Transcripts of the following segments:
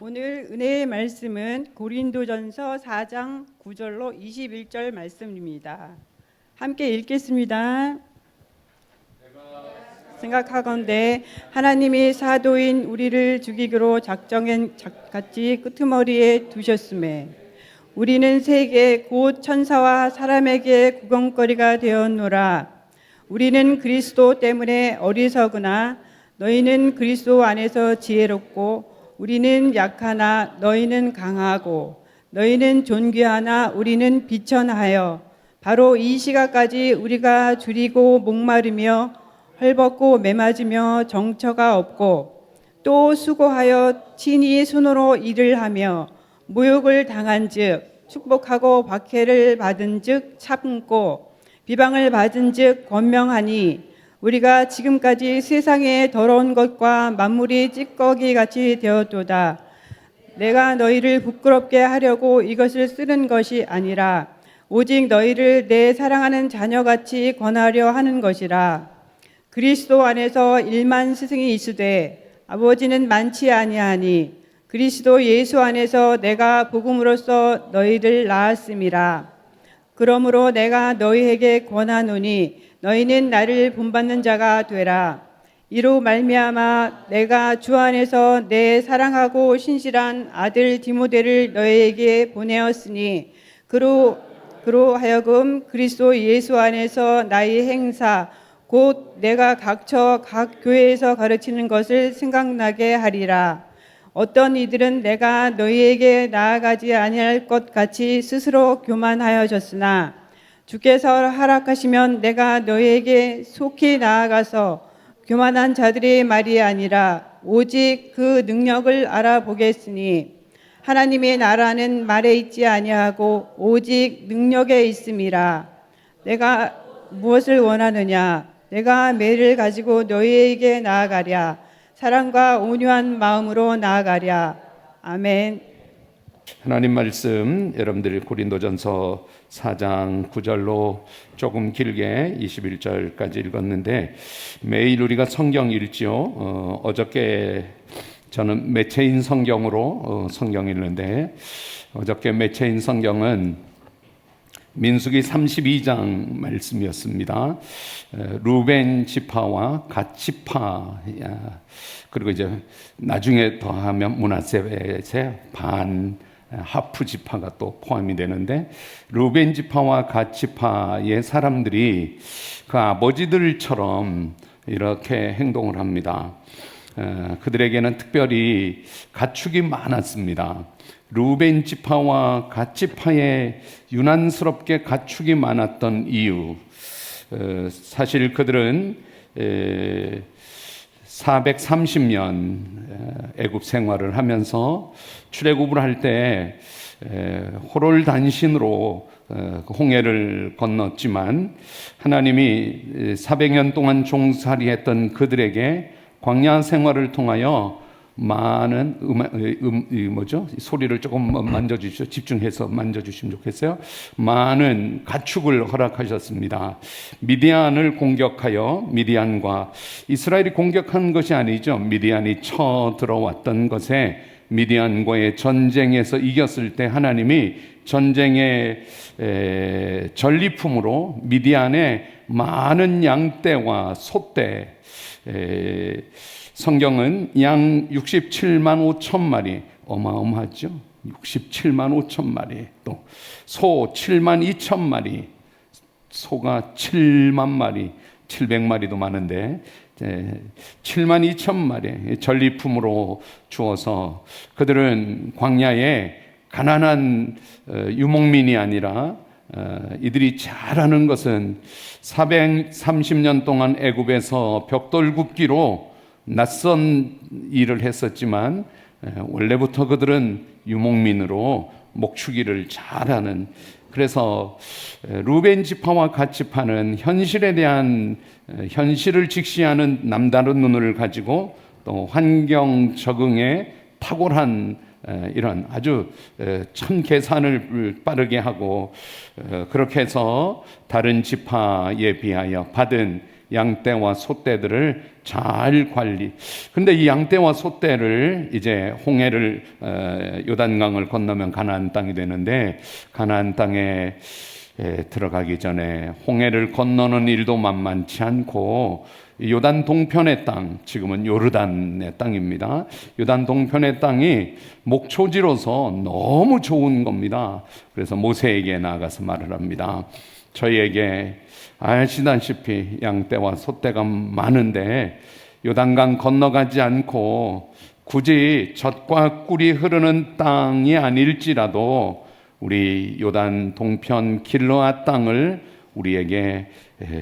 오늘 은혜의 말씀은 고린도전서 4장 9절로 21절 말씀입니다. 함께 읽겠습니다. 생각하건대 하나님이 사도인 우리를 죽이기로 작정한 같이 끄트머리에 두셨음에 우리는 세계 곧 천사와 사람에게 구경거리가 되었노라. 우리는 그리스도 때문에 어리석으나 너희는 그리스도 안에서 지혜롭고 우리는 약하나 너희는 강하고 너희는 존귀하나 우리는 비천하여 바로 이 시각까지 우리가 줄이고 목마르며 헐벗고 매맞으며 정처가 없고 또 수고하여 친히 손으로 일을 하며 모욕을 당한즉 축복하고 박해를 받은즉 참고 비방을 받은즉 권명하니 우리가 지금까지 세상의 더러운 것과 만물이 찌꺼기 같이 되었도다. 내가 너희를 부끄럽게 하려고 이것을 쓰는 것이 아니라 오직 너희를 내 사랑하는 자녀같이 권하려 하는 것이라. 그리스도 안에서 1만 스승이 있으되 아버지는 많지 아니하니 그리스도 예수 안에서 내가 복음으로써 너희를 낳았음이라. 그러므로 내가 너희에게 권하노니 너희는 나를 본받는 자가 되라. 이로 말미암아 내가 주 안에서 내 사랑하고 신실한 아들 디모데를 너희에게 보내었으니 그로 하여금 그리스도 예수 안에서 나의 행사 곧 내가 각처 각 교회에서 가르치는 것을 생각나게 하리라. 어떤 이들은 내가 너희에게 나아가지 아니할 것 같이 스스로 교만하여졌으나 주께서 허락하시면 내가 너희에게 속히 나아가서 교만한 자들의 말이 아니라 오직 그 능력을 알아보겠으니 하나님의 나라는 말에 있지 아니하고 오직 능력에 있음이라. 내가 무엇을 원하느냐? 내가 매를 가지고 너희에게 나아가랴. 사랑과 온유한 마음으로 나아가랴. 아멘. 하나님 말씀 여러분들이 고린도전서 4장 9절로 조금 길게 21절까지 읽었는데 매일 우리가 성경 읽지요. 어저께 저는 매체인 성경으로 성경 읽는데 어저께 매체인 성경은 민수기 32장 말씀이었습니다. 루벤 지파와 갓 지파 그리고 이제 나중에 더하면 므낫세의 반 하프 지파가 또 포함이 되는데 루벤 지파와 갓 지파의 사람들이 그 아버지들처럼 이렇게 행동을 합니다. 그들에게는 특별히 가축이 많았습니다. 루벤 지파와 갓 지파에 유난스럽게 가축이 많았던 이유, 사실 그들은 430년 애굽 생활을 하면서 출애굽을 할 때 호롤단신으로 홍해를 건넜지만 하나님이 400년 동안 종살이했던 그들에게 광야 생활을 통하여 많은 소리를 조금 만져주시죠. 집중해서 만져주시면 좋겠어요. 많은 가축을 허락하셨습니다. 미디안을 공격하여 미디안과 이스라엘이 공격한 것이 아니죠. 미디안이 쳐들어왔던 것에 미디안과의 전쟁에서 이겼을 때 하나님이 전쟁의 전리품으로 미디안의 많은 양떼와 소떼, 성경은 양 67만 5천 마리, 어마어마하죠. 67만 5천 마리, 또 소 7만 2천 마리, 소가 7만 마리, 700마리도 많은데 7만 2천 마리 전리품으로 주어서 그들은 광야에 가난한 유목민이 아니라 이들이 잘 아는 것은 430년 동안 애굽에서 벽돌 굽기로 낯선 일을 했었지만 원래부터 그들은 유목민으로 목축일을 잘하는, 그래서 루벤 지파와 갓 지파는 현실에 대한 현실을 직시하는 남다른 눈을 가지고 또 환경 적응에 탁월한 이런 아주 천 계산을 빠르게 하고 그렇게 해서 다른 지파에 비하여 받은 양떼와 소떼들을 잘 관리. 근데 이 양떼와 소떼를 이제 홍해를 요단강을 건너면 가나안 땅이 되는데, 가나안 땅에 들어가기 전에 홍해를 건너는 일도 만만치 않고, 요단 동편의 땅, 지금은 요르단의 땅입니다. 요단 동편의 땅이 목초지로서 너무 좋은 겁니다. 그래서 모세에게 나아가서 말을 합니다. 저희에게 아시다시피 양떼와 소떼가 많은데 요단강 건너가지 않고 굳이 젖과 꿀이 흐르는 땅이 아닐지라도 우리 요단 동편 길르앗 땅을 우리에게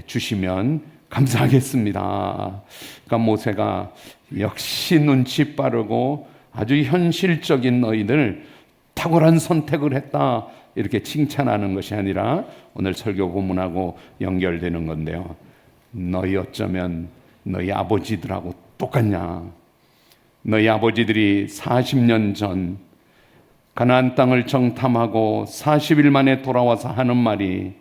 주시면 감사하겠습니다. 그러니까 모세가 역시 눈치 빠르고 아주 현실적인 너희들 탁월한 선택을 했다, 이렇게 칭찬하는 것이 아니라 오늘 설교 본문하고 연결되는 건데요. 너희 어쩌면 너희 아버지들하고 똑같냐? 너희 아버지들이 40년 전 가나안 땅을 정탐하고 40일 만에 돌아와서 하는 말이,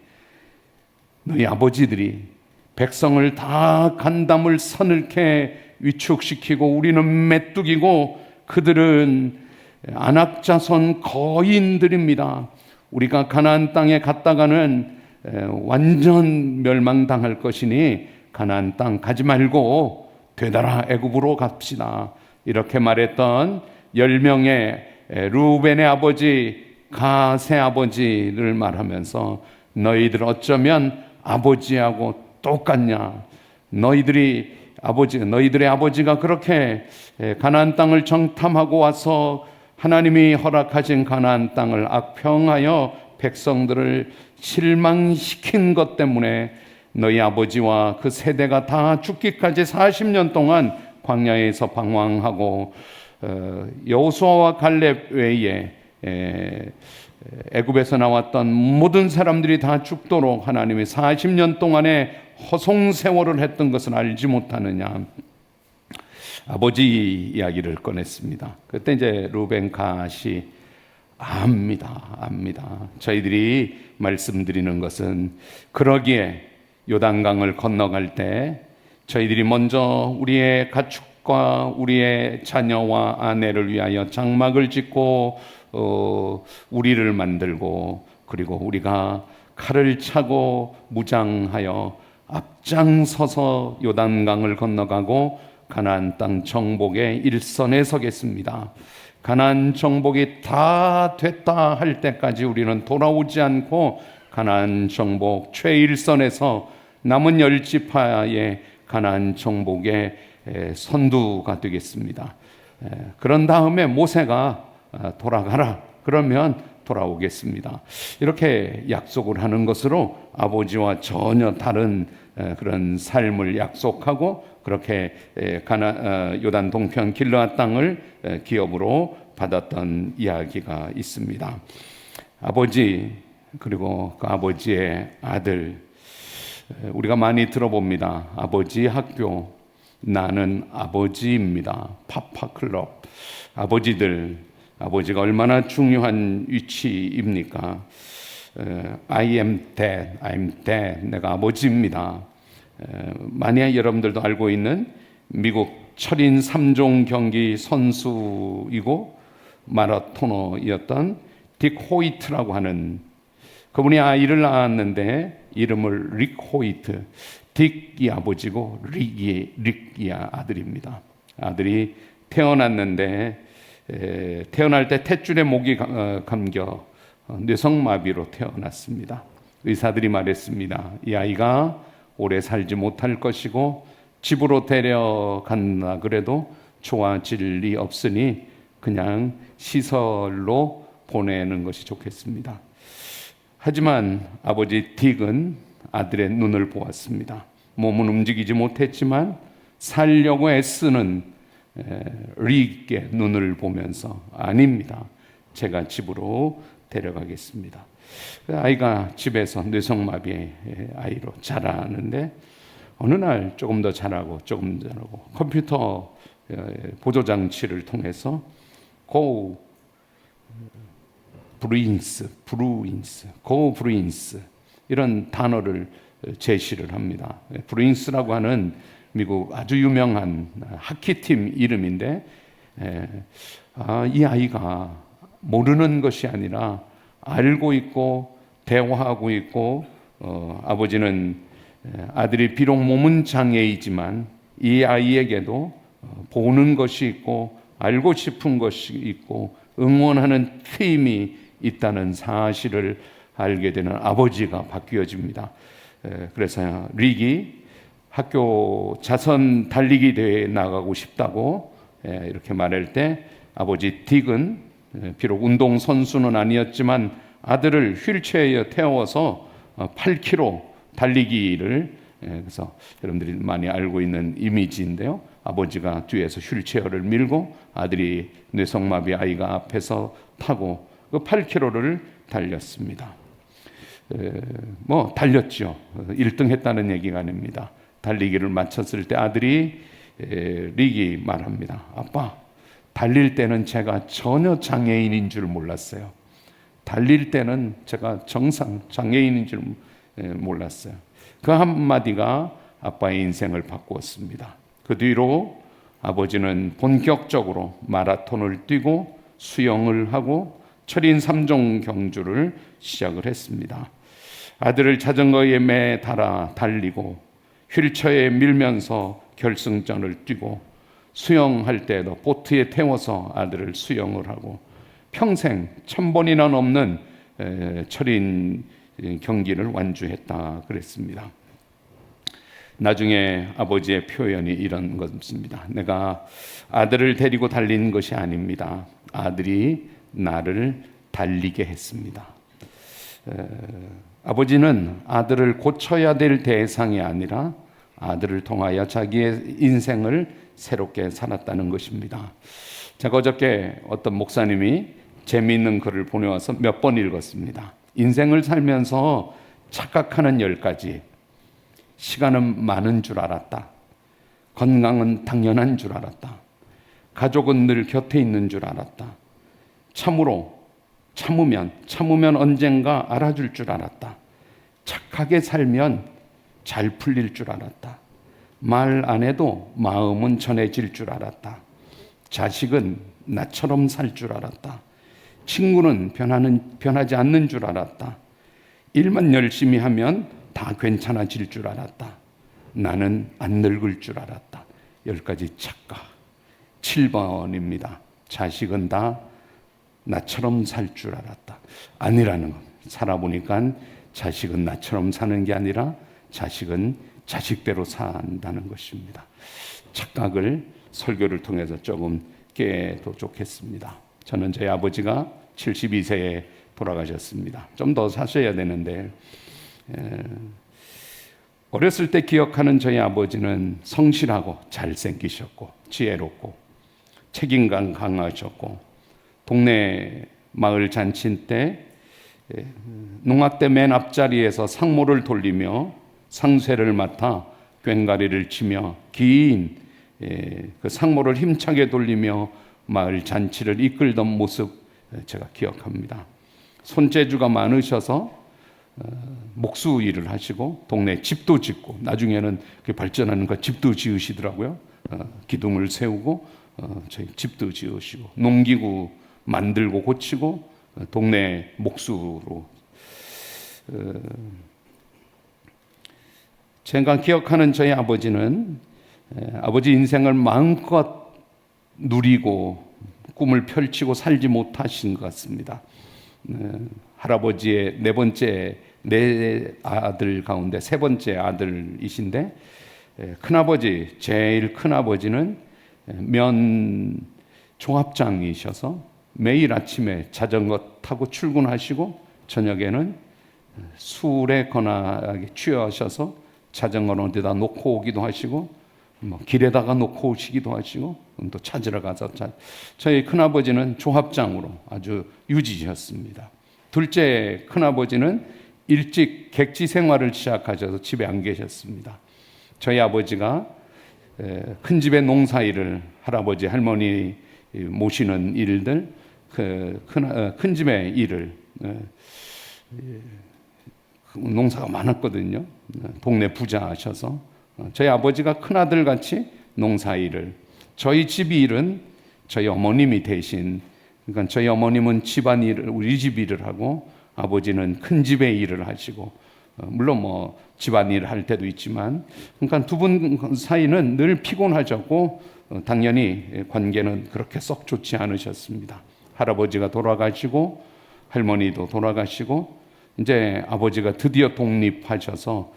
너희 아버지들이 백성을 다 간담을 서늘케 위축시키고 우리는 메뚜기고 그들은 안악자손 거인들입니다. 우리가 가나안 땅에 갔다가는 완전 멸망당할 것이니 가나안 땅 가지 말고 되돌아 애굽으로 갑시다. 이렇게 말했던 10명의 루벤의 아버지 갓의 아버지를 말하면서 너희들 어쩌면 아버지하고 똑같냐? 너희들의 아버지가 그렇게 가나안 땅을 정탐하고 와서 하나님이 허락하신 가나안 땅을 악평하여 백성들을 실망시킨 것 때문에 너희 아버지와 그 세대가 다 죽기까지 40년 동안 광야에서 방황하고 여호수아와 갈렙 외에 애굽에서 나왔던 모든 사람들이 다 죽도록 하나님이 40년 동안에 허송 세월을 했던 것을 알지 못하느냐. 아버지 이야기를 꺼냈습니다. 그때 이제 루벤 갓이 압니다. 저희들이 말씀드리는 것은, 그러기에 요단강을 건너갈 때 저희들이 먼저 우리의 가축과 우리의 자녀와 아내를 위하여 장막을 짓고 우리를 만들고, 그리고 우리가 칼을 차고 무장하여 앞장서서 요단강을 건너가고 가나안 땅 정복의 일선에 서겠습니다. 가나안 정복이 다 됐다 할 때까지 우리는 돌아오지 않고 가나안 정복 최일선에서 남은 10지파의 가나안 정복의 선두가 되겠습니다. 그런 다음에 모세가 돌아가라 그러면 돌아오겠습니다. 이렇게 약속을 하는 것으로 아버지와 전혀 다른 그런 삶을 약속하고, 그렇게 요단 동편 길르앗 땅을 기업으로 받았던 이야기가 있습니다. 아버지, 그리고 그 아버지의 아들, 우리가 많이 들어봅니다. 아버지 학교, 나는 아버지입니다. 파파클럽. 아버지가 얼마나 중요한 위치입니까? I am dad. 내가 아버지입니다. 만약 여러분들도 알고 있는 미국 철인 3종 경기 선수이고 마라토너였던 딕 호이트라고 하는 그분이 아이를 낳았는데 이름을 릭 호이트. 딕이 아버지고 릭이 아들입니다. 아들이 태어났는데 태어날 때 탯줄에 목이 감겨 뇌성마비로 태어났습니다. 의사들이 말했습니다. 이 아이가 오래 살지 못할 것이고 집으로 데려간다 그래도 좋아질 리 없으니 그냥 시설로 보내는 것이 좋겠습니다. 하지만 아버지 딕은 아들의 눈을 보았습니다. 몸은 움직이지 못했지만 살려고 애쓰는 릭의 눈을 보면서 아닙니다. 제가 집으로 데려가겠습니다. 아이가 집에서 뇌성마비의 아이로 자라는데 어느 날 조금 더 자라고 컴퓨터 보조장치를 통해서 Go Bruins 이런 단어를 제시를 합니다. 브루인스라고 하는 미국 아주 유명한 하키팀 이름인데, 이 아이가 모르는 것이 아니라 알고 있고 대화하고 있고, 아버지는 아들이 비록 몸은 장애이지만 이 아이에게도 보는 것이 있고 알고 싶은 것이 있고 응원하는 힘이 있다는 사실을 알게 되는 아버지가 바뀌어집니다. 그래서 릭이 학교 자선 달리기 대회에 나가고 싶다고 이렇게 말할 때, 아버지 딕은 비록 운동 선수는 아니었지만 아들을 휠체어에 태워서 8km 달리기를, 그래서 여러분들이 많이 알고 있는 이미지인데요. 아버지가 뒤에서 휠체어를 밀고 아들이 뇌성마비 아이가 앞에서 타고 그 8km를 달렸습니다. 달렸죠. 1등 했다는 얘기가 아닙니다. 달리기를 마쳤을 때 아들이, 릭이 말합니다. 아빠, 달릴 때는 제가 전혀 장애인인 줄 몰랐어요. 달릴 때는 제가 정상 장애인인 줄 몰랐어요. 그 한마디가 아빠의 인생을 바꾸었습니다. 그 뒤로 아버지는 본격적으로 마라톤을 뛰고 수영을 하고 철인 3종 경주를 시작을 했습니다. 아들을 자전거에 매달아 달리고 휠체어에 밀면서 결승전을 뛰고, 수영할 때도 보트에 태워서 아들을 수영을 하고, 평생 1000번이나 넘는 철인 경기를 완주했다 그랬습니다. 나중에 아버지의 표현이 이런 것입니다. 내가 아들을 데리고 달린 것이 아닙니다. 아들이 나를 달리게 했습니다. 아버지는 아들을 고쳐야 될 대상이 아니라 아들을 통하여 자기의 인생을 새롭게 살았다는 것입니다. 제가 어저께 어떤 목사님이 재미있는 글을 보내와서 몇 번 읽었습니다. 인생을 살면서 착각하는 10가지. 시간은 많은 줄 알았다. 건강은 당연한 줄 알았다. 가족은 늘 곁에 있는 줄 알았다. 참으면 언젠가 알아줄 줄 알았다. 착하게 살면 잘 풀릴 줄 알았다. 말 안 해도 마음은 전해질 줄 알았다. 자식은 나처럼 살 줄 알았다. 친구는 변하지 않는 줄 알았다. 일만 열심히 하면 다 괜찮아질 줄 알았다. 나는 안 늙을 줄 알았다. 10가지 착각. 7번입니다. 자식은 다 나처럼 살 줄 알았다. 아니라는 것. 살아보니까 자식은 나처럼 사는 게 아니라 자식은 자식대로 산다는 것입니다. 착각을 설교를 통해서 조금 깨도 좋겠습니다. 저는 저희 아버지가 72세에 돌아가셨습니다. 좀 더 사셔야 되는데, 어렸을 때 기억하는 저희 아버지는 성실하고 잘생기셨고 지혜롭고 책임감 강하셨고, 동네 마을 잔치 때 농악대 맨 앞자리에서 상모를 돌리며 상쇠를 맡아 꽹과리를 치며 긴 그 상모를 힘차게 돌리며 마을 잔치를 이끌던 모습 제가 기억합니다. 손재주가 많으셔서 목수 일을 하시고 동네 집도 짓고, 나중에는 발전하는 거 집도 지으시더라고요. 기둥을 세우고 저희 집도 지으시고, 농기구 만들고 고치고, 동네 목수로. 제가 기억하는 저희 아버지는 아버지 인생을 마음껏 누리고 꿈을 펼치고 살지 못하신 것 같습니다. 할아버지의 네 아들 가운데 3번째 아들이신데, 큰아버지, 제일 큰아버지는 면 종합장이셔서 매일 아침에 자전거 타고 출근하시고 저녁에는 술에 거나게 취하셔서 자전거를 어디다 놓고 오기도 하시고, 길에다가 놓고 오시기도 하시고, 또 찾으러 가서 저희 큰아버지는 조합장으로 아주 유지셨습니다. 둘째 큰아버지는 일찍 객지 생활을 시작하셔서 집에 안 계셨습니다. 저희 아버지가 큰 집의 농사일을, 할아버지 할머니 모시는 일들, 큰 집의 일을 농사가 많았거든요. 동네 부자하셔서 저희 아버지가 큰아들같이 농사일을, 저희 집 일은 저희 어머님이 대신, 그러니까 저희 어머님은 집안일을, 우리 집 일을 하고 아버지는 큰 집의 일을 하시고, 물론 뭐 집안일을 할 때도 있지만, 그러니까 두 분 사이는 늘 피곤하셨고 당연히 관계는 그렇게 썩 좋지 않으셨습니다. 할아버지가 돌아가시고 할머니도 돌아가시고 이제 아버지가 드디어 독립하셔서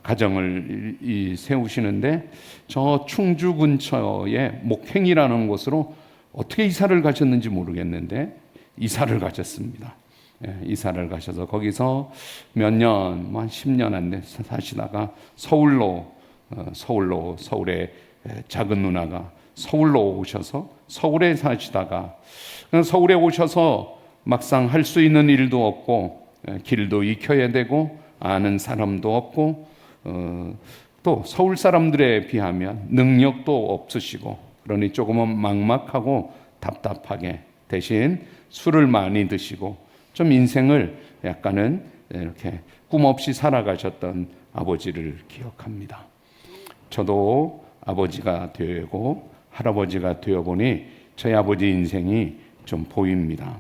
가정을 세우시는데, 저 충주 근처에 목행이라는 곳으로 어떻게 이사를 가셨는지 모르겠는데 이사를 가셨습니다. 이사를 가셔서 거기서 몇 년, 한 10년 안 돼 사시다가 서울에 작은 누나가 서울로 오셔서 서울에 사시다가, 서울에 오셔서 막상 할 수 있는 일도 없고 길도 익혀야 되고 아는 사람도 없고 또 서울 사람들에 비하면 능력도 없으시고, 그러니 조금은 막막하고 답답하게, 대신 술을 많이 드시고 좀 인생을 약간은 이렇게 꿈 없이 살아가셨던 아버지를 기억합니다. 저도 아버지가 되고 할아버지가 되어보니 저희 아버지 인생이 좀 보입니다.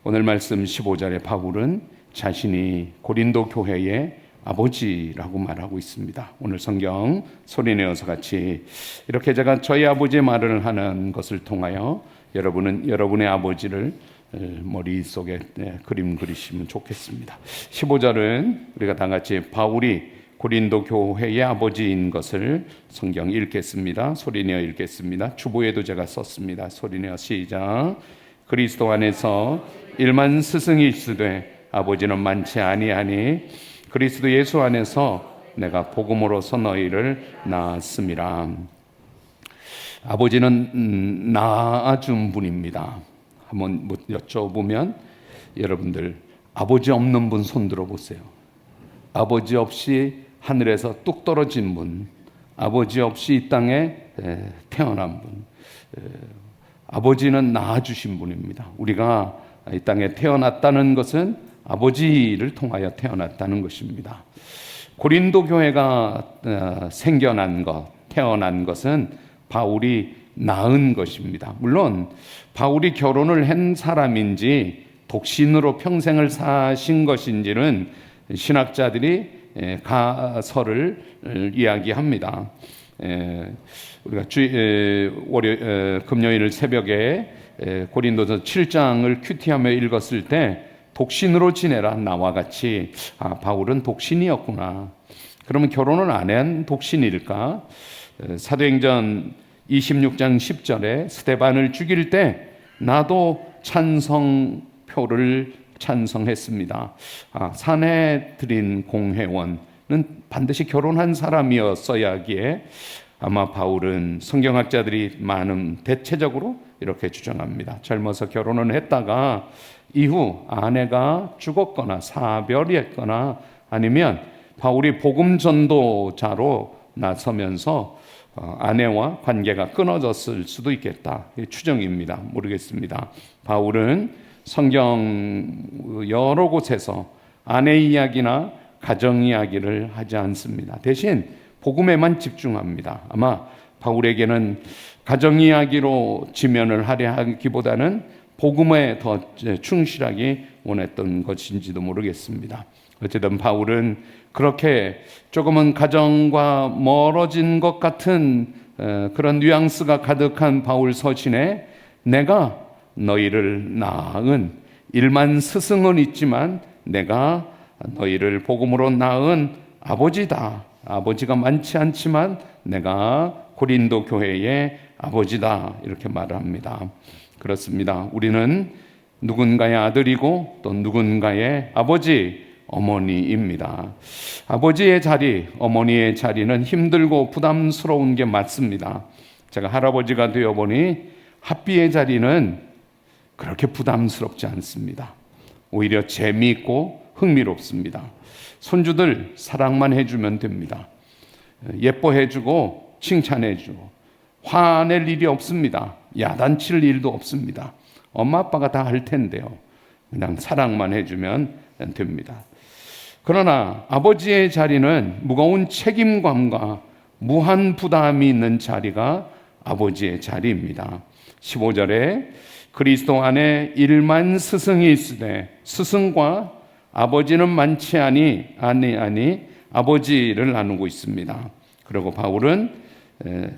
오늘 말씀 15절에 바울은 자신이 고린도 교회의 아버지라고 말하고 있습니다. 오늘 성경 소리내어서 같이 이렇게 제가 저희 아버지의 말을 하는 것을 통하여 여러분은 여러분의 아버지를 머릿속에 그림 그리시면 좋겠습니다. 15절은 우리가 다 같이 바울이 고린도 교회의 아버지인 것을 성경 읽겠습니다. 소리내어 읽겠습니다. 주보에도 제가 썼습니다. 소리내어 시작. 그리스도 안에서 일만 스승이 있으되 아버지는 많지 아니하니 그리스도 예수 안에서 내가 복음으로서 너희를 낳았음이라. 아버지는 낳아준 분입니다. 한번 여쭤보면 여러분들 아버지 없는 분 손 들어보세요. 아버지 없이 하늘에서 뚝 떨어진 분, 아버지 없이 이 땅에 태어난 분, 아버지는 낳아주신 분입니다. 우리가 이 땅에 태어났다는 것은 아버지를 통하여 태어났다는 것입니다. 고린도 교회가 생겨난 것, 태어난 것은 바울이 낳은 것입니다. 물론 바울이 결혼을 한 사람인지 독신으로 평생을 사신 것인지는 신학자들이 가설을 이야기합니다. 우리가 금요일 새벽에 고린도서 7장을 큐티하며 읽었을 때 독신으로 지내라 나와 같이, 바울은 독신이었구나. 그러면 결혼을 안 한 독신일까? 사도행전 26장 10절에 스데반을 죽일 때 나도 찬성표를 찬성했습니다. 사내들인 공회원은 반드시 결혼한 사람이었어야 하기에 아마 바울은 성경학자들이 많은 대체적으로 이렇게 주장합니다. 젊어서 결혼을 했다가 이후 아내가 죽었거나 사별이 했거나 아니면 바울이 복음 전도자로 나서면서 아내와 관계가 끊어졌을 수도 있겠다. 추정입니다. 모르겠습니다. 바울은 성경 여러 곳에서 아내 이야기나 가정 이야기를 하지 않습니다. 대신 복음에만 집중합니다. 아마 바울에게는 가정 이야기로 지면을 하려 하기보다는 복음에 더 충실하게 원했던 것인지도 모르겠습니다. 어쨌든 바울은 그렇게 조금은 가정과 멀어진 것 같은 그런 뉘앙스가 가득한 바울 서신에 내가 너희를 낳은 일만 스승은 있지만 내가 너희를 복음으로 낳은 아버지다. 아버지가 많지 않지만 내가 고린도 교회의 아버지다. 이렇게 말합니다. 그렇습니다. 우리는 누군가의 아들이고 또 누군가의 아버지, 어머니입니다. 아버지의 자리, 어머니의 자리는 힘들고 부담스러운 게 맞습니다. 제가 할아버지가 되어보니 핫비의 자리는 그렇게 부담스럽지 않습니다. 오히려 재미있고 흥미롭습니다. 손주들 사랑만 해주면 됩니다. 예뻐해주고 칭찬해주고 화낼 일이 없습니다. 야단칠 일도 없습니다. 엄마 아빠가 다 할 텐데요. 그냥 사랑만 해주면 됩니다. 그러나 아버지의 자리는 무거운 책임감과 무한 부담이 있는 자리가 아버지의 자리입니다. 15절에 그리스도 안에 1만 스승이 있으되 스승과 아버지는 많지 아니 아버지를 나누고 있습니다. 그리고 바울은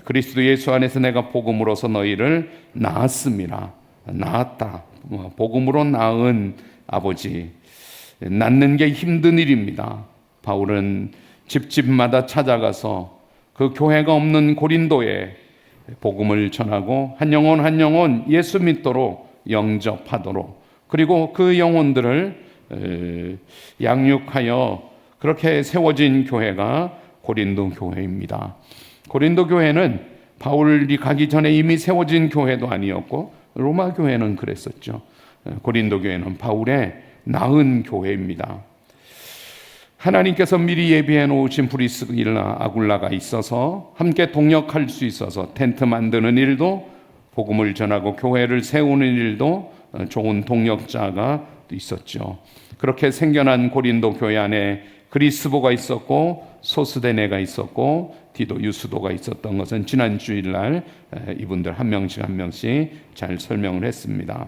그리스도 예수 안에서 내가 복음으로서 너희를 낳았습니다. 낳았다. 복음으로 낳은 아버지. 낳는 게 힘든 일입니다. 바울은 집집마다 찾아가서 그 교회가 없는 고린도에 복음을 전하고 한 영혼 예수 믿도록 영접하도록, 그리고 그 영혼들을 양육하여 그렇게 세워진 교회가 고린도 교회입니다. 고린도 교회는 바울이 가기 전에 이미 세워진 교회도 아니었고 로마 교회는 그랬었죠. 고린도 교회는 바울의 낳은 교회입니다. 하나님께서 미리 예비해 놓으신 브리스길라 아굴라가 있어서 함께 동역할 수 있어서 텐트 만드는 일도, 복음을 전하고 교회를 세우는 일도 좋은 동역자가 있었죠. 그렇게 생겨난 고린도 교회 안에 그리스보가 있었고 소스데네가 있었고 디도 유스도가 있었던 것은 지난 주일날 이분들 한 명씩 잘 설명을 했습니다.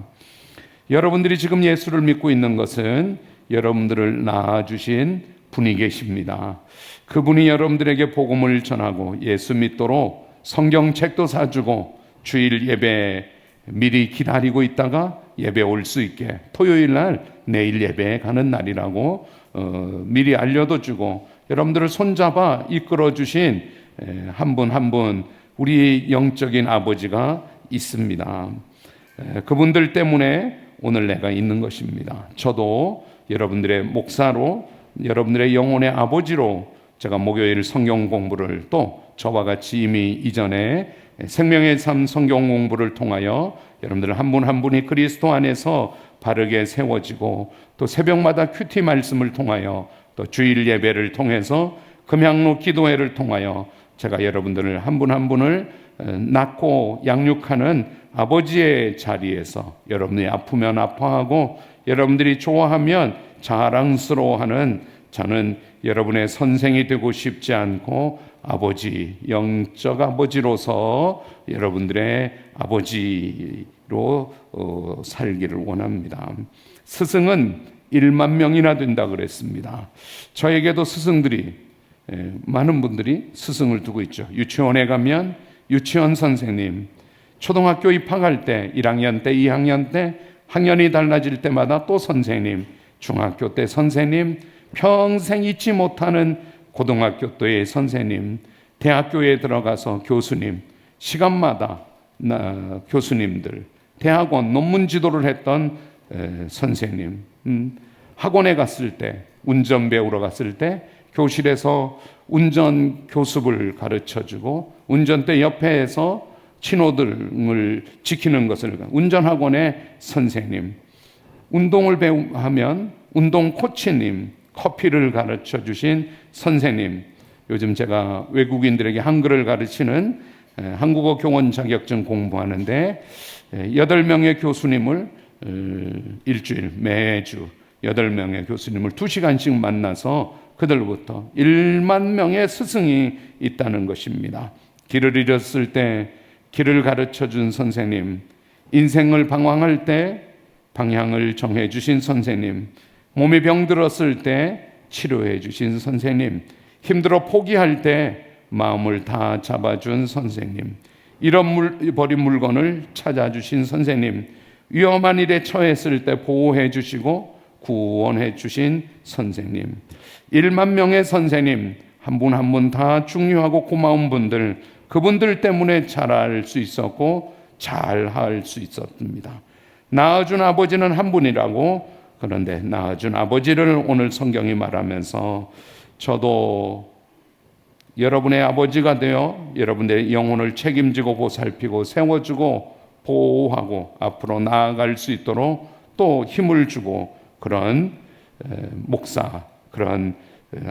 여러분들이 지금 예수를 믿고 있는 것은 여러분들을 낳아주신 분이 계십니다. 그분이 여러분들에게 복음을 전하고 예수 믿도록 성경책도 사주고 주일 예배 미리 기다리고 있다가 예배 올 수 있게, 토요일 날 내일 예배에 가는 날이라고 미리 알려도 주고 여러분들을 손잡아 이끌어 주신 한 분 한 분 우리 영적인 아버지가 있습니다. 그분들 때문에 오늘 내가 있는 것입니다. 저도 여러분들의 목사로, 여러분들의 영혼의 아버지로 제가 목요일 성경 공부를, 또 저와 같이 이미 이전에 생명의 삶 성경 공부를 통하여 여러분들 한 분 한 분이 그리스도 안에서 바르게 세워지고, 또 새벽마다 큐티 말씀을 통하여, 또 주일 예배를 통해서 금양로 기도회를 통하여 제가 여러분들을 한 분 한 분을 낳고 양육하는 아버지의 자리에서 여러분이 아프면 아파하고 여러분들이 좋아하면 자랑스러워하는, 저는 여러분의 선생이 되고 싶지 않고 아버지, 영적 아버지로서 여러분들의 아버지로 살기를 원합니다. 스승은 1만 명이나 된다 그랬습니다. 저에게도 스승들이, 많은 분들이 스승을 두고 있죠. 유치원에 가면 유치원 선생님, 초등학교 입학할 때 1학년 때 2학년 때 학년이 달라질 때마다 또 선생님, 중학교 때 선생님, 평생 잊지 못하는 고등학교 때의 선생님, 대학교에 들어가서 교수님, 시간마다 교수님들, 대학원 논문 지도를 했던 선생님, 학원에 갔을 때, 운전 배우러 갔을 때 교실에서 운전 교습을 가르쳐주고 운전대 옆에서 신호등을 지키는 것을, 운전학원의 선생님, 운동을 하면 운동 코치님, 커피를 가르쳐 주신 선생님, 요즘 제가 외국인들에게 한글을 가르치는 한국어 교원 자격증 공부하는데 8명의 교수님을 일주일 매주 8명의 교수님을 2시간씩 만나서 그들부터 1만 명의 스승이 있다는 것입니다. 길을 잃었을 때 길을 가르쳐 준 선생님, 인생을 방황할 때 방향을 정해 주신 선생님, 몸에 병들었을 때 치료해 주신 선생님, 힘들어 포기할 때 마음을 다 잡아준 선생님, 잃어버린 물건을 찾아주신 선생님, 위험한 일에 처했을 때 보호해 주시고 구원해 주신 선생님, 1만 명의 선생님, 한 분 한 분 다 중요하고 고마운 분들, 그분들 때문에 잘할 수 있었고 잘할 수 있었습니다. 낳아준 아버지는 한 분이라고, 그런데 낳아준 아버지를 오늘 성경이 말하면서 저도 여러분의 아버지가 되어 여러분의 영혼을 책임지고 보살피고 세워주고 보호하고 앞으로 나아갈 수 있도록 또 힘을 주고, 그런 목사, 그런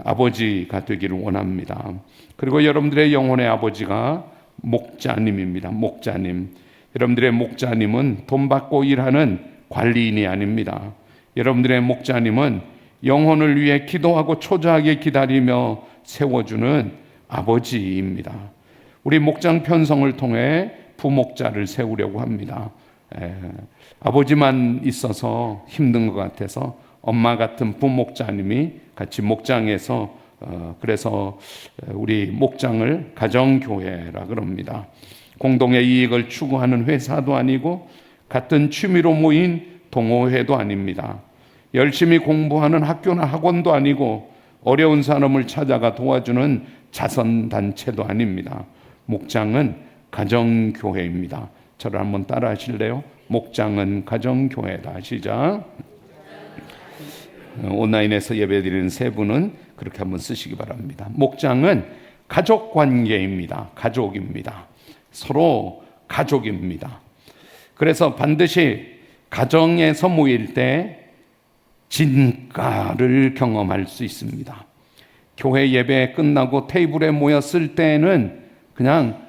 아버지가 되기를 원합니다. 그리고 여러분들의 영혼의 아버지가 목자님입니다. 목자님. 여러분들의 목자님은 돈 받고 일하는 관리인이 아닙니다. 여러분들의 목자님은 영혼을 위해 기도하고 초조하게 기다리며 세워주는 아버지입니다. 우리 목장 편성을 통해 부목자를 세우려고 합니다. 아버지만 있어서 힘든 것 같아서 엄마 같은 부목자님이 같이 목장에서 그래서 우리 목장을 가정교회라 그럽니다. 공동의 이익을 추구하는 회사도 아니고 같은 취미로 모인 동호회도 아닙니다. 열심히 공부하는 학교나 학원도 아니고 어려운 사람을 찾아가 도와주는 자선단체도 아닙니다. 목장은 가정교회입니다. 저를 한번 따라 하실래요? 목장은 가정교회다. 시작. 온라인에서 예배드리는 세 분은 그렇게 한번 쓰시기 바랍니다. 목장은 가족관계입니다. 가족입니다. 서로 가족입니다. 그래서 반드시 가정에서 모일 때 진가를 경험할 수 있습니다. 교회 예배 끝나고 테이블에 모였을 때는 그냥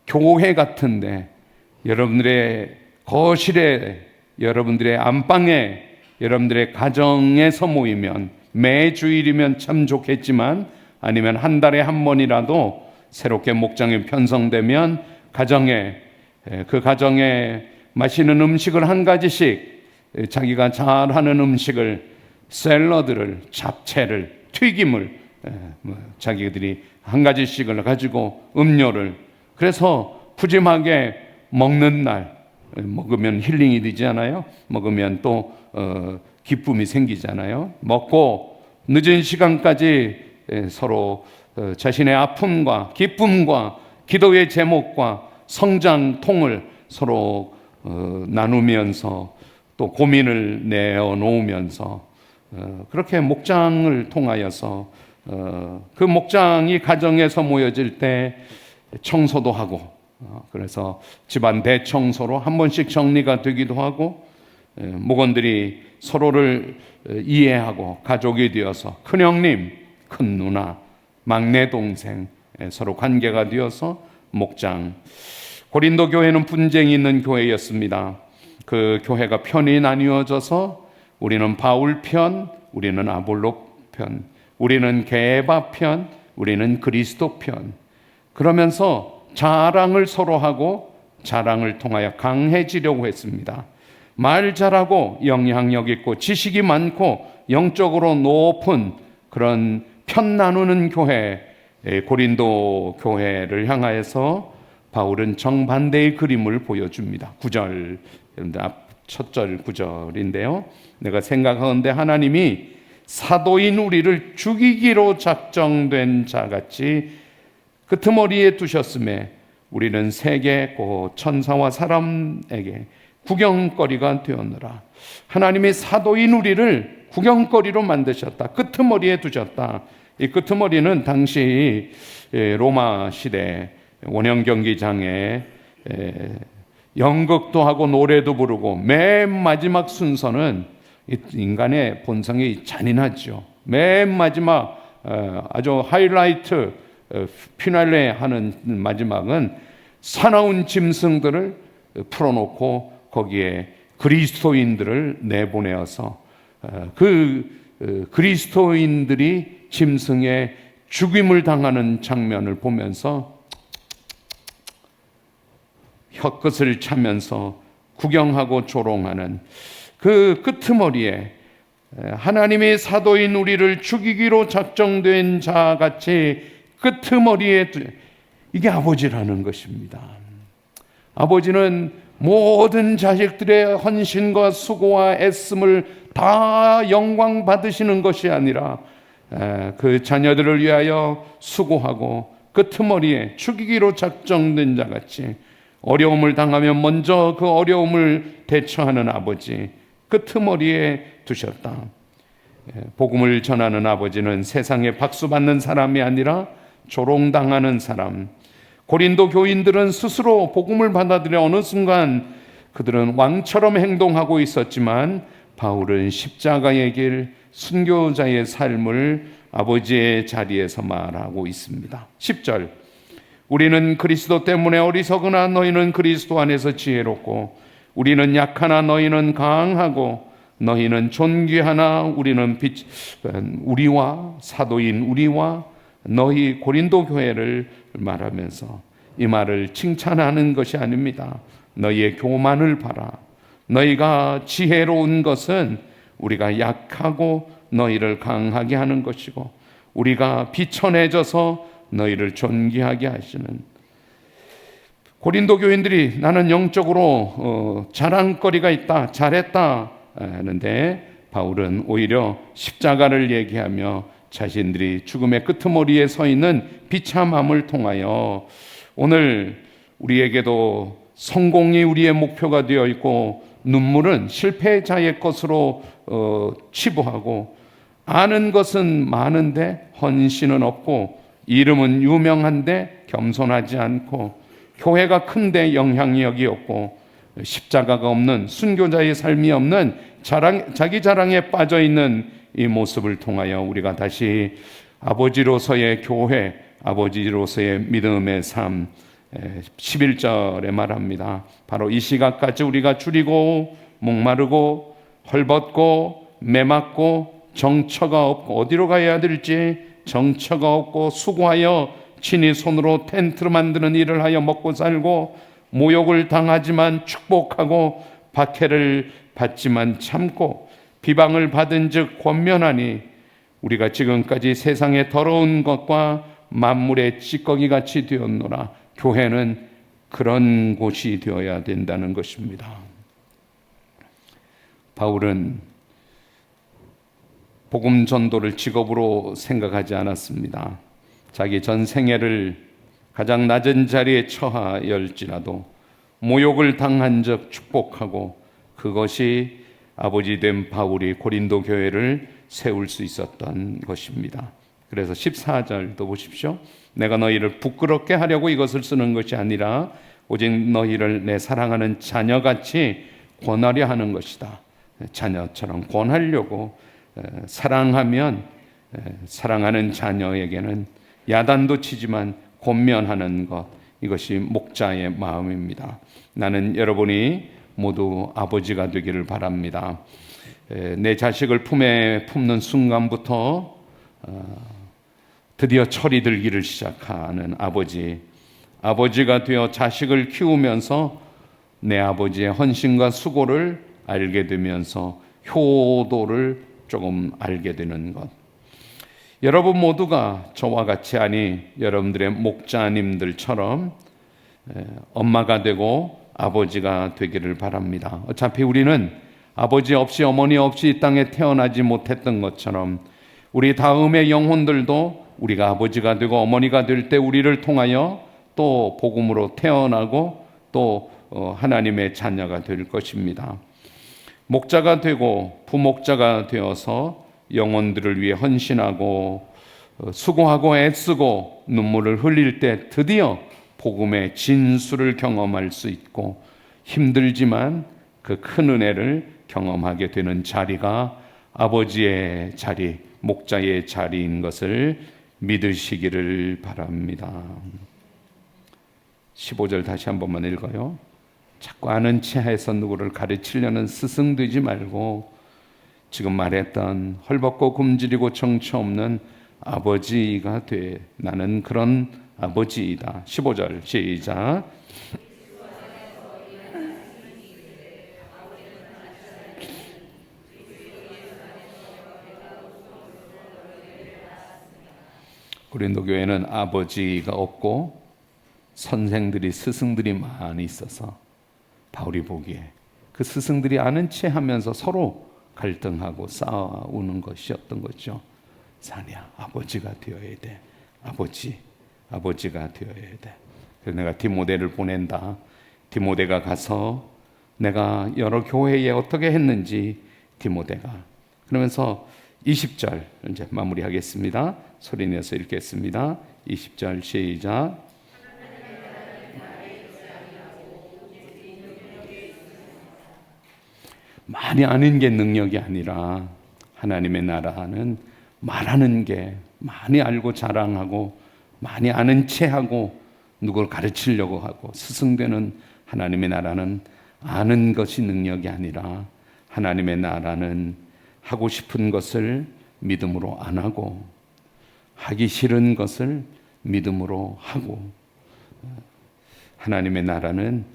교회 같은데 여러분들의 거실에, 여러분들의 안방에, 여러분들의 가정에서 모이면 매주일이면 참 좋겠지만 아니면 한 달에 한 번이라도 새롭게 목장이 편성되면 가정에, 그 가정에 맛있는 음식을 한 가지씩, 자기가 잘하는 음식을, 샐러드를, 잡채를, 튀김을 자기들이 한 가지씩을 가지고 음료를, 그래서 푸짐하게 먹는 날, 먹으면 힐링이 되잖아요. 먹으면 또 기쁨이 생기잖아요. 먹고 늦은 시간까지 서로 자신의 아픔과 기쁨과 기도의 제목과 성장통을 서로 나누면서 또 고민을 내어놓으면서 그렇게 목장을 통하여서 그 목장이 가정에서 모여질 때 청소도 하고, 그래서 집안 대청소로 한 번씩 정리가 되기도 하고, 목원들이 서로를 이해하고 가족이 되어서 큰형님, 큰누나, 막내 동생 서로 관계가 되어서 목장. 고린도 교회는 분쟁이 있는 교회였습니다. 그 교회가 편이 나뉘어져서 우리는 바울 편, 우리는 아볼로 편, 우리는 게바 편, 우리는 그리스도 편. 그러면서 자랑을 서로 하고 자랑을 통하여 강해지려고 했습니다. 말 잘하고 영향력 있고 지식이 많고 영적으로 높은 그런 편 나누는 교회, 고린도 교회를 향하여서 바울은 정반대의 그림을 보여줍니다. 9절, 여러분들 앞 첫 절 9절인데요. 내가 생각하건대 하나님이 사도인 우리를 죽이기로 작정된 자같이 끄트머리에 두셨음에 우리는 세계 곧 천사와 사람에게 구경거리가 되었느라. 하나님이 사도인 우리를 구경거리로 만드셨다. 끄트머리에 두셨다. 이 끄트머리는 당시 로마 시대 원형 경기장에 연극도 하고 노래도 부르고 맨 마지막 순서는 인간의 본성이 잔인하죠. 맨 마지막 아주 하이라이트 피날레 하는 마지막은 사나운 짐승들을 풀어놓고 거기에 그리스도인들을 내보내어서 그 그리스도인들이 짐승의 죽임을 당하는 장면을 보면서 혀끝을 차면서 구경하고 조롱하는 그 끄트머리에 하나님의 사도인 우리를 죽이기로 작정된 자같이 끄트머리에 이게 아버지라는 것입니다. 아버지는 모든 자식들의 헌신과 수고와 애씀을 다 영광 받으시는 것이 아니라 그 자녀들을 위하여 수고하고 끄트머리에 죽이기로 작정된 자같이 어려움을 당하면 먼저 그 어려움을 대처하는 아버지, 끄트머리에 두셨다. 복음을 전하는 아버지는 세상에 박수받는 사람이 아니라 조롱당하는 사람. 고린도 교인들은 스스로 복음을 받아들여 어느 순간 그들은 왕처럼 행동하고 있었지만 바울은 십자가의 길, 순교자의 삶을 아버지의 자리에서 말하고 있습니다. 10절, 우리는 그리스도 때문에 어리석으나 너희는 그리스도 안에서 지혜롭고 우리는 약하나 너희는 강하고 너희는 존귀하나 우리는 우리와 사도인 우리와 너희 고린도 교회를 말하면서 이 말을 칭찬하는 것이 아닙니다. 너희의 교만을 봐라. 너희가 지혜로운 것은 우리가 약하고 너희를 강하게 하는 것이고, 우리가 비천해져서 너희를 존귀하게 하시는. 고린도 교인들이 나는 영적으로 자랑거리가 있다, 잘했다 하는데, 바울은 오히려 십자가를 얘기하며 자신들이 죽음의 끄트머리에 서 있는 비참함을 통하여 오늘 우리에게도 성공이 우리의 목표가 되어 있고, 눈물은 실패자의 것으로 치부하고, 아는 것은 많은데 헌신은 없고, 이름은 유명한데 겸손하지 않고, 교회가 큰데 영향력이 없고, 십자가가 없는 순교자의 삶이 없는 자기 자랑에 빠져 있는 이 모습을 통하여 우리가 다시 아버지로서의 교회, 아버지로서의 믿음의 삶, 11절에 말합니다. 바로 이 시각까지 우리가 줄이고 목마르고 헐벗고 매맞고 정처가 없고, 어디로 가야 될지 정처가 없고, 수고하여 친히 손으로 텐트를 만드는 일을 하여 먹고 살고, 모욕을 당하지만 축복하고, 박해를 받지만 참고, 비방을 받은 즉 권면하니, 우리가 지금까지 세상의 더러운 것과 만물의 찌꺼기같이 되었노라. 교회는 그런 곳이 되어야 된다는 것입니다. 바울은 복음 전도를 직업으로 생각하지 않았습니다. 자기 전 생애를 가장 낮은 자리에 처하였을지라도 모욕을 당한 적 축복하고, 그것이 아버지 된 바울이 고린도 교회를 세울 수 있었던 것입니다. 그래서 14절도 보십시오. 내가 너희를 부끄럽게 하려고 이것을 쓰는 것이 아니라 오직 너희를 내 사랑하는 자녀같이 권하려 하는 것이다. 자녀처럼 권하려고. 사랑하면 사랑하는 자녀에게는 야단도 치지만 권면하는 것, 이것이 목자의 마음입니다. 나는 여러분이 모두 아버지가 되기를 바랍니다. 내 자식을 품에 품는 순간부터 드디어 철이 들기를 시작하는 아버지가 되어 자식을 키우면서 내 아버지의 헌신과 수고를 알게 되면서 효도를 조금 알게 되는 것. 여러분 모두가 저와 같이, 아니 여러분들의 목자님들처럼 엄마가 되고 아버지가 되기를 바랍니다. 어차피 우리는 아버지 없이 어머니 없이 이 땅에 태어나지 못했던 것처럼, 우리 다음의 영혼들도 우리가 아버지가 되고 어머니가 될 때 우리를 통하여 또 복음으로 태어나고 또 하나님의 자녀가 될 것입니다. 목자가 되고 부목자가 되어서 영혼들을 위해 헌신하고 수고하고 애쓰고 눈물을 흘릴 때 드디어 복음의 진수를 경험할 수 있고, 힘들지만 그 큰 은혜를 경험하게 되는 자리가 아버지의 자리, 목자의 자리인 것을 믿으시기를 바랍니다. 15절 다시 한 번만 읽어요. 자꾸 아는 체해서 누구를 가르치려는 스승 되지 말고, 지금 말했던 헐벗고 굶주리고 정처 없는 아버지가 돼. 나는 그런 아버지이다. 15절 시작. 고린도 교회는 아버지가 없고 선생들이, 스승들이 많이 있어서 바울이 보기에 그 스승들이 아는 체 하면서 서로 갈등하고 싸우는 것이었던 거죠. 사냐, 아버지가 되어야 돼. 아버지가 되어야 돼. 그래서 내가 디모데를 보낸다. 디모데가 가서 내가 여러 교회에 어떻게 했는지 디모데가, 그러면서 20절 이제 마무리하겠습니다. 소리 내서 읽겠습니다. 20절 시작. 많이 아는 게 능력이 아니라 하나님의 나라는 말하는 게, 많이 알고 자랑하고 많이 아는 체하고 누굴 가르치려고 하고 스승되는 하나님의 나라는 아는 것이 능력이 아니라 하나님의 나라는 하고 싶은 것을 믿음으로 안 하고 하기 싫은 것을 믿음으로 하고, 하나님의 나라는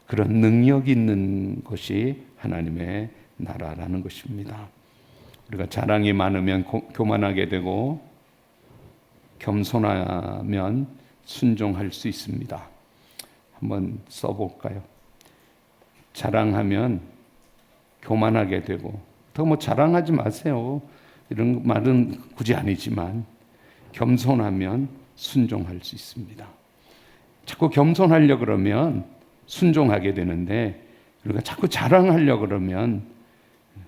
그런 능력 있는 것이 하나님의 나라라는 것입니다. 우리가 자랑이 많으면 교만하게 되고 겸손하면 순종할 수 있습니다. 한번 써볼까요? 자랑하면 교만하게 되고, 더 뭐 자랑하지 마세요, 이런 말은 굳이 아니지만, 겸손하면 순종할 수 있습니다. 자꾸 겸손하려고 그러면 순종하게 되는데, 우리가 자꾸 자랑하려고 그러면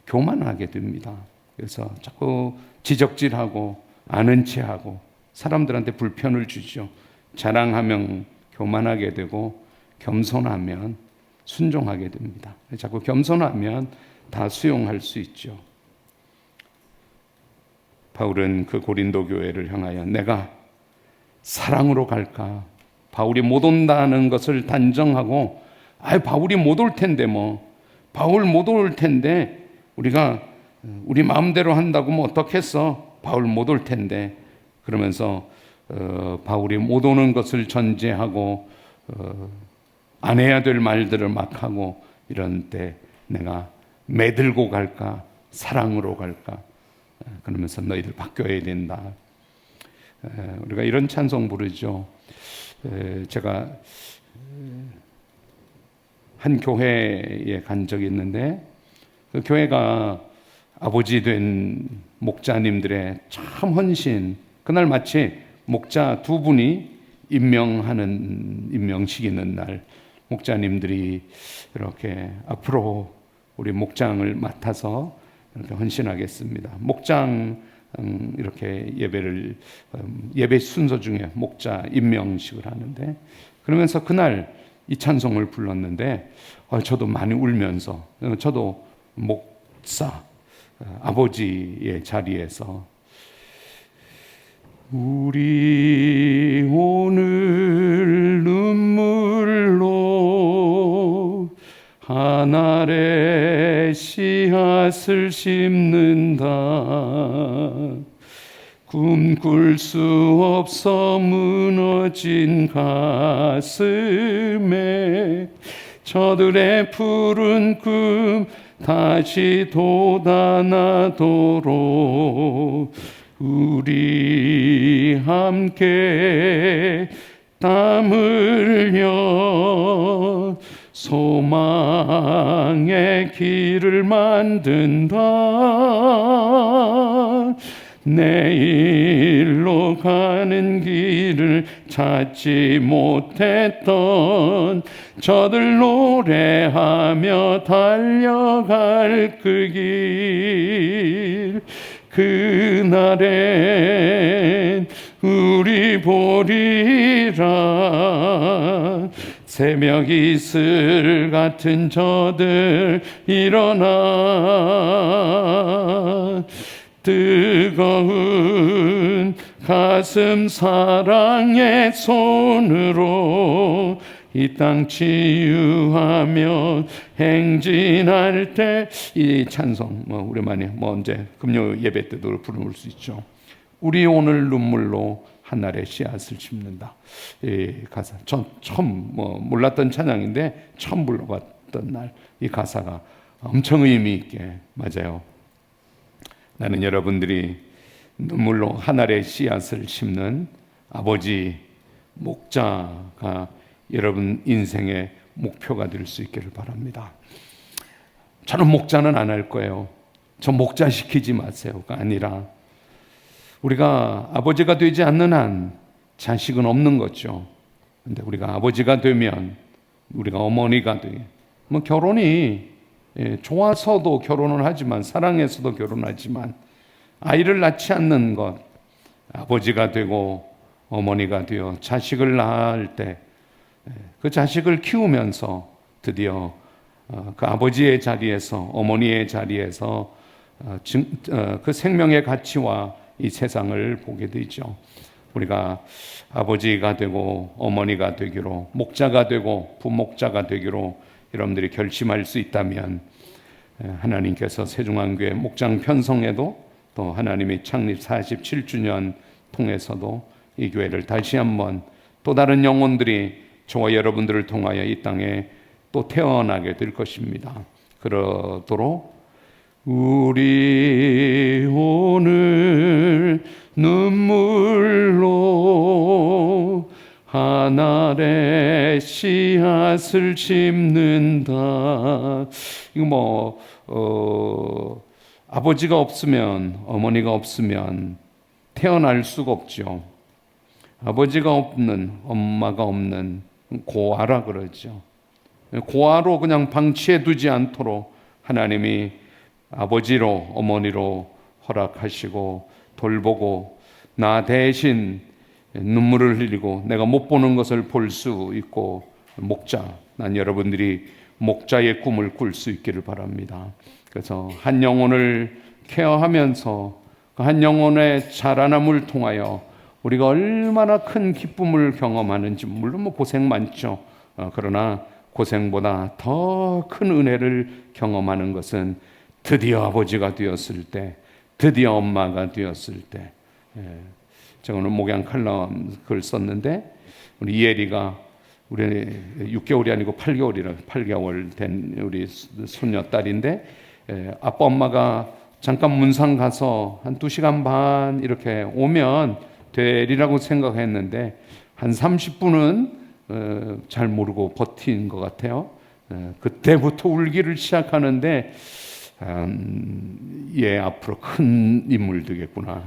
교만하게 됩니다. 그래서 자꾸 지적질하고 아는 체하고 사람들한테 불편을 주죠. 자랑하면 교만하게 되고 겸손하면 순종하게 됩니다. 자꾸 겸손하면 다 수용할 수 있죠. 바울은 그 고린도 교회를 향하여 내가 사랑으로 갈까? 바울이 못 온다는 것을 단정하고, 바울이 못 올 텐데 바울 못 올 텐데 우리가 우리 마음대로 한다고 어떻겠어? 바울 못 올 텐데. 그러면서 바울이 못 오는 것을 전제하고 안 해야 될 말들을 막 하고, 이런 때 내가 매들고 갈까? 사랑으로 갈까? 그러면서 너희들 바뀌어야 된다. 우리가 이런 찬송 부르죠. 제가 한 교회에 간 적이 있는데, 그 교회가 아버지 된 목자님들의 참 헌신, 그날 마치 목자 두 분이 임명식 있는 날, 목자님들이 이렇게 앞으로 우리 목장을 맡아서 이렇게 헌신하겠습니다. 목장 이렇게 예배 순서 중에 목자 임명식을 하는데, 그러면서 그날 이 찬송을 불렀는데, 저도 많이 울면서, 저도 목사 아버지의 자리에서 우리 오늘 눈물로 하늘의 씨앗을 심는다. 꿈꿀 수 없어 무너진 가슴에 저들의 푸른 꿈 다시 돋아나도록 우리 함께 땀 흘려 소망의 길을 만든다. 내일로 가는 길을 찾지 못했던 저들 노래하며 달려갈 그 길, 그날엔 우리 보리라. 새벽 이슬 같은 저들 일어나 뜨거운 가슴 사랑의 손으로 이 땅 치유하며 행진할 때, 이 찬송 오랜만에 언제 금요 예배 때도 부를 수 있죠. 우리 오늘 눈물로 한날의 씨앗을 심는다. 이 가사 전 처음 몰랐던 찬양인데 처음 불러봤던 날 이 가사가 엄청 의미 있게, 맞아요. 나는 여러분들이 눈물로 하늘의 씨앗을 심는 아버지 목자가 여러분 인생의 목표가 될 수 있기를 바랍니다. 저는 목자는 안 할 거예요. 저 목자 시키지 마세요가 아니라, 우리가 아버지가 되지 않는 한 자식은 없는 거죠. 근데 우리가 아버지가 되면, 우리가 어머니가 되면, 결혼이 좋아서도 결혼을 하지만, 사랑해서도 결혼하지만, 아이를 낳지 않는 것, 아버지가 되고 어머니가 되어 자식을 낳을 때 그 자식을 키우면서 드디어 그 아버지의 자리에서, 어머니의 자리에서 그 생명의 가치와 이 세상을 보게 되죠. 우리가 아버지가 되고 어머니가 되기로, 목자가 되고 부목자가 되기로 여러분들이 결심할 수 있다면, 하나님께서 세종안교회 목장 편성에도 또 하나님의 창립 47주년 통해서도 이 교회를 다시 한번 또 다른 영혼들이 저와 여러분들을 통하여 이 땅에 또 태어나게 될 것입니다. 그러도록 우리 오늘 눈물로 하늘의 씨앗을 심는다. 이거 아버지가 없으면, 어머니가 없으면 태어날 수가 없죠. 아버지가 없는, 엄마가 없는 고아라 그러죠. 고아로 그냥 방치해 두지 않도록 하나님이 아버지로, 어머니로 허락하시고 돌보고 나 대신 눈물을 흘리고 내가 못 보는 것을 볼 수 있고 목자, 난 여러분들이 목자의 꿈을 꿀 수 있기를 바랍니다. 그래서 한 영혼을 케어하면서 그 한 영혼의 자라남을 통하여 우리가 얼마나 큰 기쁨을 경험하는지, 물론 고생 많죠. 그러나 고생보다 더 큰 은혜를 경험하는 것은 드디어 아버지가 되었을 때, 드디어 엄마가 되었을 때. 제가 오늘 목양 칼럼 글 썼는데 우리 이혜리가 우리 6개월이 아니고 8개월 된 우리 손녀딸인데 아빠 엄마가 잠깐 문상 가서 한 2시간 반 이렇게 오면 되리라고 생각했는데 한 30분은 잘 모르고 버틴 것 같아요. 그때부터 울기를 시작하는데 얘 앞으로 큰 인물 되겠구나.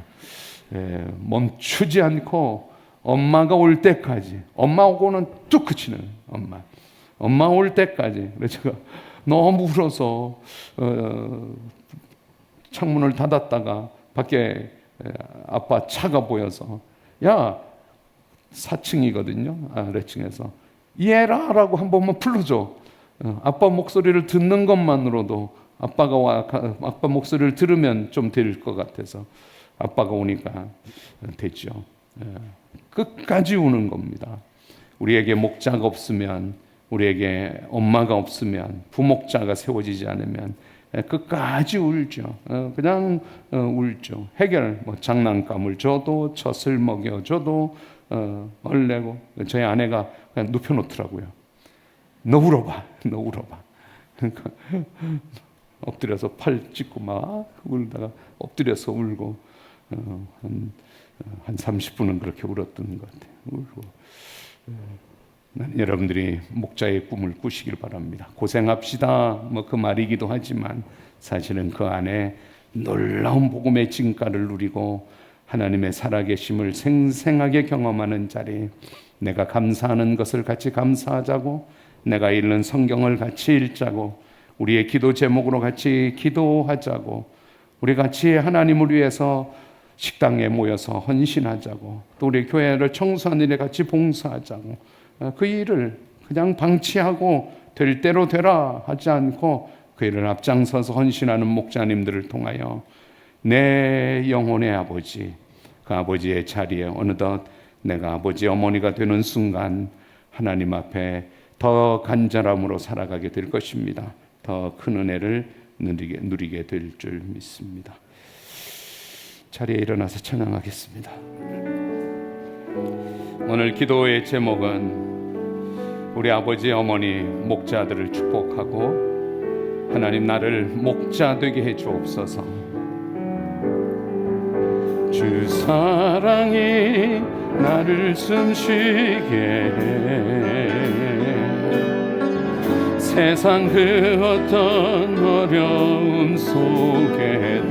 멈추지 않고 엄마가 올 때까지, 엄마 오고는 뚝 그치는 엄마 올 때까지. 그래서 제가 너무 울어서 창문을 닫았다가 밖에 아빠 차가 보여서, 야, 4층이거든요. 아래층에서 얘라라고 한 번만 불러줘. 아빠 목소리를 듣는 것만으로도 아빠 목소리를 들으면 좀 될 것 같아서 아빠가 오니까 됐죠. 끝까지 우는 겁니다. 우리에게 목자가 없으면, 우리에게 엄마가 없으면, 부목자가 세워지지 않으면 끝까지 울죠. 그냥 울죠. 장난감을 줘도, 젖을 먹여줘도 얼레고. 저희 아내가 그냥 눕혀놓더라고요. 너 울어봐. 그러니까 엎드려서 팔 찢고 막 울다가 엎드려서 울고 한 30분은 그렇게 울었던 것 같아요. 울고. 여러분들이 목자의 꿈을 꾸시길 바랍니다. 고생합시다. 그 말이기도 하지만 사실은 그 안에 놀라운 복음의 진가를 누리고 하나님의 살아계심을 생생하게 경험하는 자리, 내가 감사하는 것을 같이 감사하자고, 내가 읽는 성경을 같이 읽자고, 우리의 기도 제목으로 같이 기도하자고, 우리 같이 하나님을 위해서 식당에 모여서 헌신하자고, 또 우리 교회를 청소하는 일에 같이 봉사하자고, 그 일을 그냥 방치하고 될 대로 되라 하지 않고 그 일을 앞장서서 헌신하는 목자님들을 통하여 내 영혼의 아버지, 그 아버지의 자리에 어느덧 내가 아버지 어머니가 되는 순간 하나님 앞에 더 간절함으로 살아가게 될 것입니다. 더 큰 은혜를 누리게 될 줄 믿습니다. 자리에 일어나서 찬양하겠습니다. 오늘 기도의 제목은 우리 아버지 어머니 목자들을 축복하고 하나님 나를 목자 되게 해 주옵소서. 주 사랑이 나를 숨쉬게 해 세상 그 어떤 어려움 속에도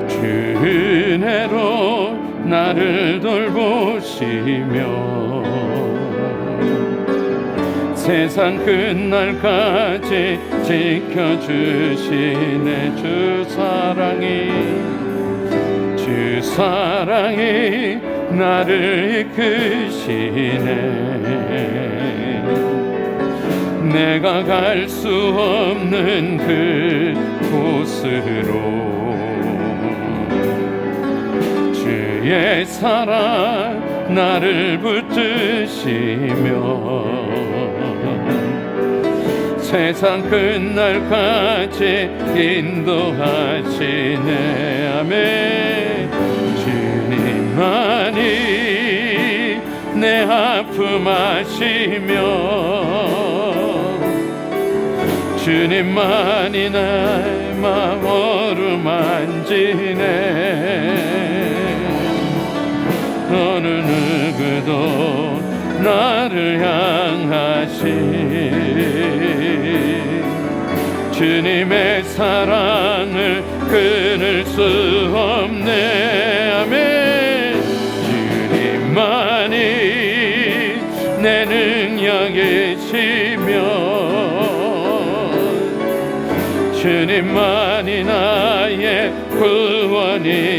주 은혜로 나를 돌보시며 세상 끝날까지 지켜주시네. 주 사랑이 나를 이끄시네. 내가 갈 수 없는 그 곳으로 주의 사랑 나를 붙드시며 세상 끝날까지 인도하시네. 아멘. 주님만이 내 아픔 아시며 주님만이 나의 마음 어루만지네. 어느 누구도 나를 향하신 주님의 사랑을 끊을 수 없네. 아멘. 주님만이 내 능력이시며 주님만이 나의 구원이시네.